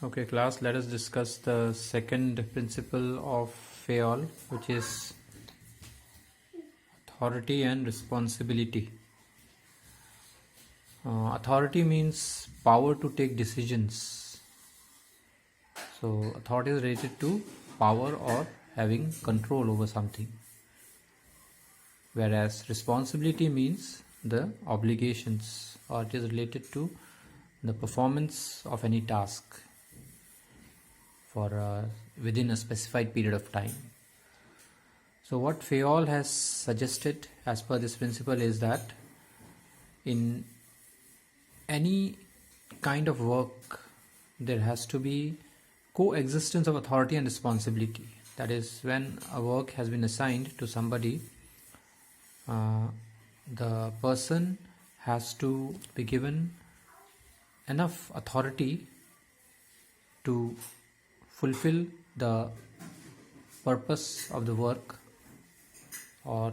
Okay, class, let us discuss the second principle of Fayol, which is authority and responsibility. Authority means power to take decisions. So, authority is related to power or having control over something. Whereas responsibility means the obligations, or it is related to the performance of any task for within a specified period of time. So what Fayol has suggested as per this principle is that in any kind of work there has to be coexistence of authority and responsibility. That is, when a work has been assigned to somebody, the person has to be given enough authority to fulfill the purpose of the work, or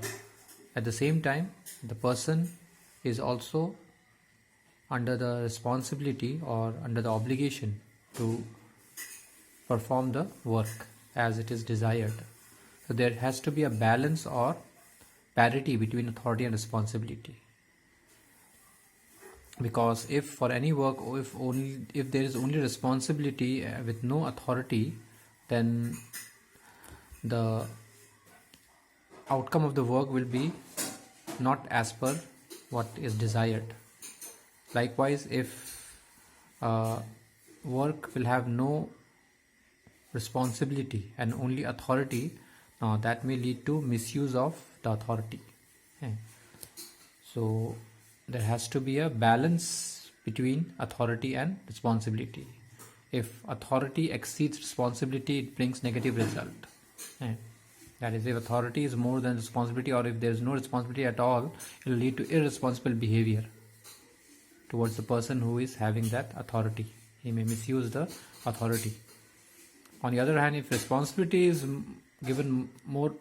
at the same time the person is also under the responsibility or under the obligation to perform the work as it is desired. So there has to be a balance or parity between authority and responsibility, because if for any work, if there is only responsibility with no authority, then the outcome of the work will be not as per what is desired. Likewise, if work will have no responsibility and only authority, that may lead to misuse of the authority. So there has to be a balance between authority and responsibility. If authority exceeds responsibility, it brings negative result. That is, if authority is more than responsibility, or if there is no responsibility at all, it will lead to irresponsible behavior towards the person who is having that authority. He may misuse the authority. On the other hand, if responsibility is given more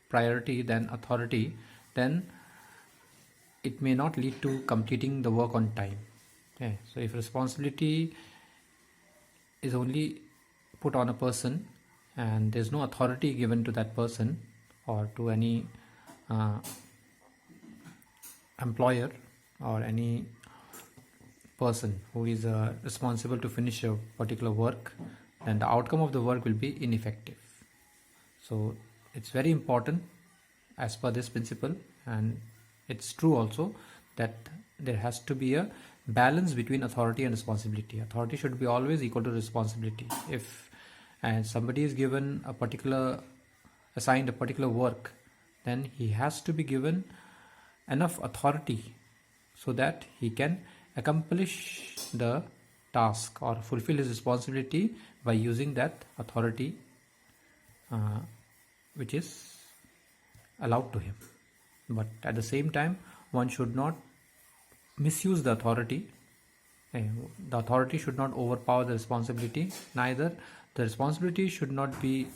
priority than authority, then it may not lead to completing the work on time. So if responsibility is only put on a person and there's no authority given to that person or to any employer or any person who is responsible to finish a particular work, then the outcome of the work will be ineffective. So it's very important as per this principle, and it's true also that there has to be a balance between authority and responsibility. Authority should be always equal to responsibility. If somebody is given assigned a particular work, then he has to be given enough authority so that he can accomplish the task or fulfill his responsibility by using that authority which is allowed to him. But at the same time, one should not misuse the authority. The authority should not overpower the responsibility. Neither the responsibility should not be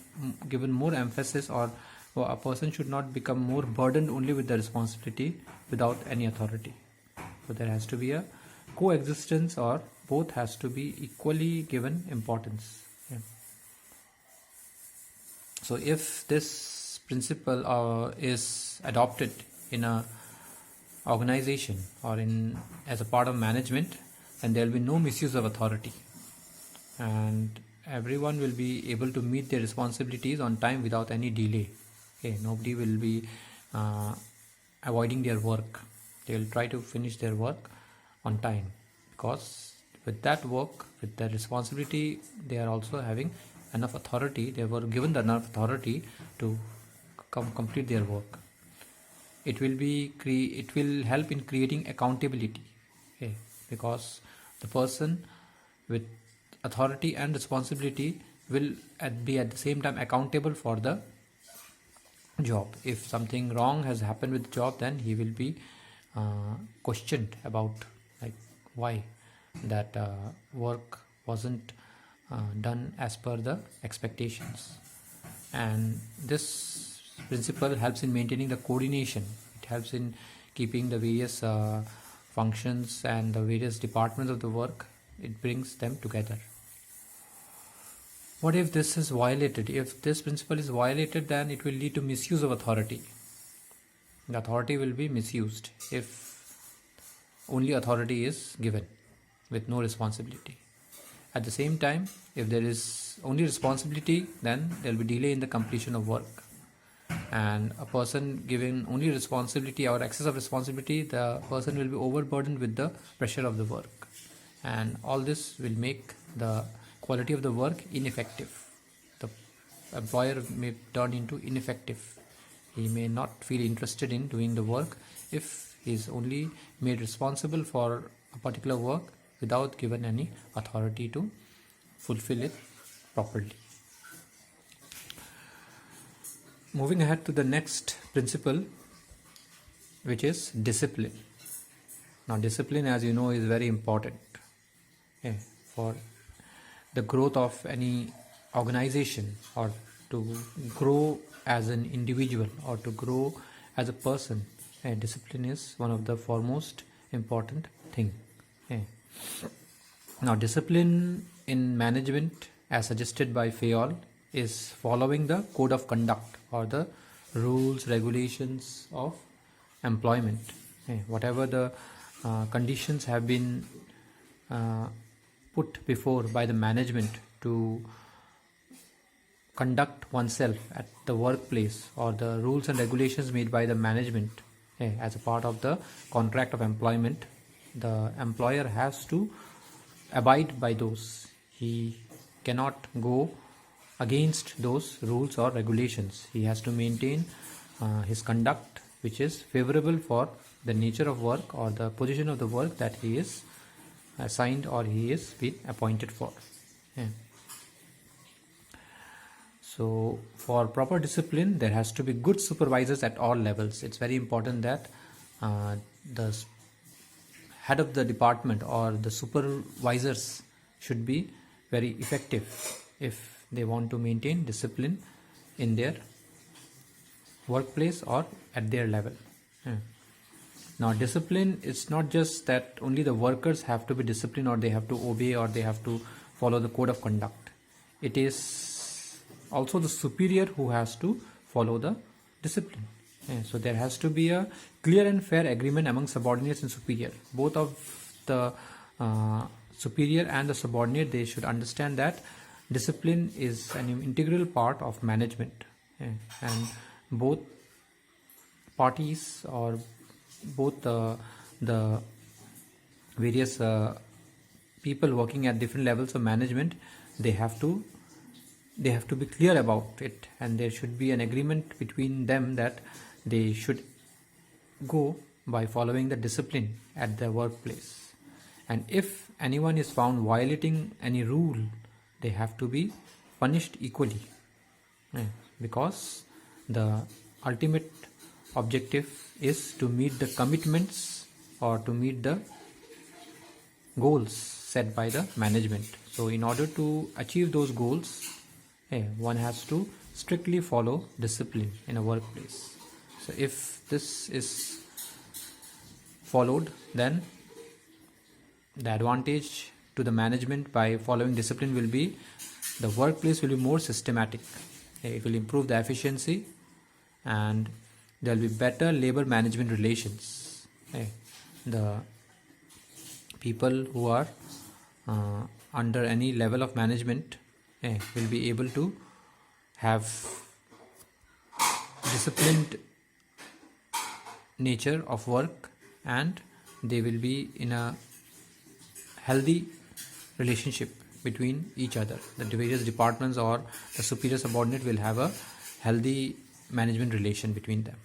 given more emphasis, or a person should not become more burdened only with the responsibility without any authority. So there has to be a coexistence, or both has to be equally given importance. So if this principle is adopted in a organization or as a part of management, then there will be no misuse of authority, and everyone will be able to meet their responsibilities on time without any delay. Nobody will be avoiding their work. They will try to finish their work on time, because with that work, with the responsibility, they are also having enough authority. They were given enough authority to complete their work. It will help in creating accountability, because the person with authority and responsibility will be at the same time accountable for the job. If something wrong has happened with the job, then he will be questioned about why that work wasn't done as per the expectations. And this principle helps in maintaining the coordination. It helps in keeping the various functions and the various departments of the work. It brings them together. what if this is violated? If this principle is violated, then it will lead to misuse of authority. The authority will be misused if only authority is given with no responsibility. At the same time, if there is only responsibility, then there will be delay in the completion of work. And a person given only responsibility or excess of responsibility, the person will be overburdened with the pressure of the work, and all this will make the quality of the work ineffective. The employer may turn into ineffective. He may not feel interested in doing the work if he is only made responsible for a particular work without given any authority to fulfill it properly. Moving ahead to the next principle, which is discipline. Now, discipline, as you know, is very important for the growth of any organization, or to grow as an individual, or to grow as a person. Discipline is one of the foremost important thing. Now, discipline in management, as suggested by Fayol, is following the code of conduct or the rules, regulations of employment. Whatever the conditions have been put before by the management to conduct oneself at the workplace, or the rules and regulations made by the management as a part of the contract of employment, the employer has to abide by those. He cannot go against those rules or regulations. He has to maintain his conduct which is favorable for the nature of work or the position of the work that he is assigned or he is been appointed for. So for proper discipline, there has to be good supervisors at all levels. It's very important that the head of the department or the supervisors should be very effective if they want to maintain discipline in their workplace or at their level. Now, discipline is not just that only the workers have to be disciplined, or they have to obey, or they have to follow the code of conduct. It is also the superior who has to follow the discipline. So there has to be a clear and fair agreement among subordinates and superior. Both of the superior and the subordinate, they should understand that discipline is an integral part of management, and both parties, or both the various people working at different levels of management, they have to be clear about it, and there should be an agreement between them that they should go by following the discipline at the workplace. And if anyone is found violating any rule, they have to be punished equally, because the ultimate objective is to meet the commitments or to meet the goals set by the management. So in order to achieve those goals, one has to strictly follow discipline in a workplace. So if this is followed, then the advantage to the management by following discipline will be the workplace will be more systematic. It will improve the efficiency, and there will be better labor management relations. The people who are under any level of management will be able to have disciplined nature of work, and they will be in a healthy relationship between each other. The various departments or the superior subordinate will have a healthy management relation between them.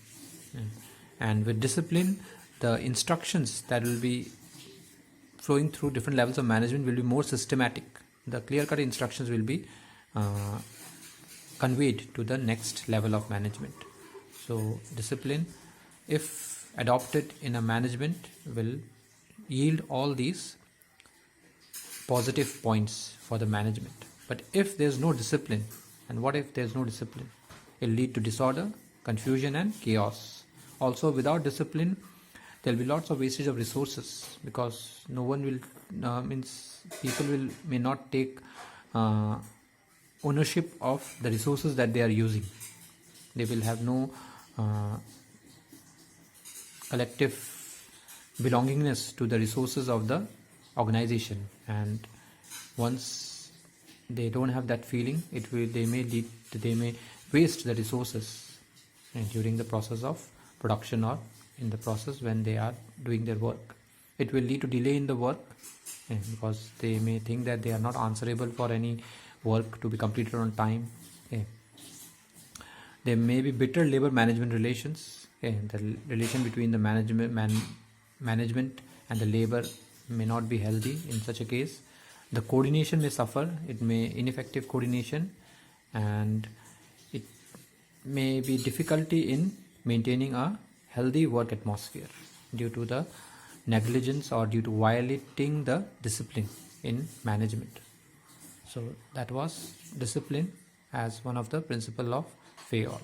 And with discipline, the instructions that will be flowing through different levels of management will be more systematic. The clear-cut instructions will be conveyed to the next level of management. So discipline, if adopted in a management, will yield all these positive points for the management. But if there's no discipline, and what if there's no discipline? It will lead to disorder, confusion and chaos. Also, without discipline, there will be lots of wastage of resources, because no one will people may not take ownership of the resources that they are using. They will have no collective belongingness to the resources of the organization, and once they don't have that feeling, they may waste the resources during the process of production or in the process when they are doing their work. It will lead to delay in the work, because they may think that they are not answerable for any work to be completed on time. There may be bitter labor management relations. The relation between the management and the labor may not be healthy in such a case. The coordination may suffer. It may ineffective coordination, and it may be difficulty in maintaining a healthy work atmosphere due to the negligence or due to violating the discipline in management. So that was discipline as one of the principle of Fayol.